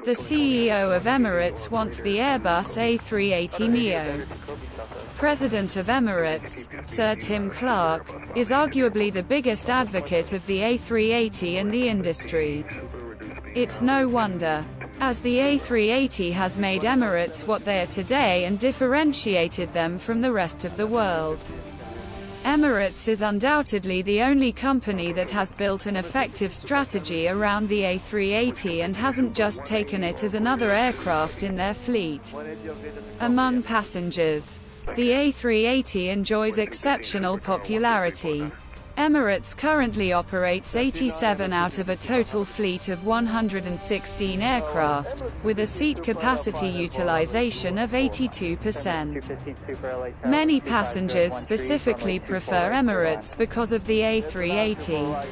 The CEO of Emirates wants the Airbus A380neo. President of Emirates, Sir Tim Clark, is arguably the biggest advocate of the A380 in the industry. It's no wonder, as the A380 has made Emirates what they are today and differentiated them from the rest of the world. Emirates is undoubtedly the only company that has built an effective strategy around the A380 and hasn't just taken it as another aircraft in their fleet. Among passengers, the A380 enjoys exceptional popularity. Emirates currently operates 87 out of a total fleet of 116 aircraft, with a seat capacity utilization of 82%. Many passengers specifically prefer Emirates because of the A380.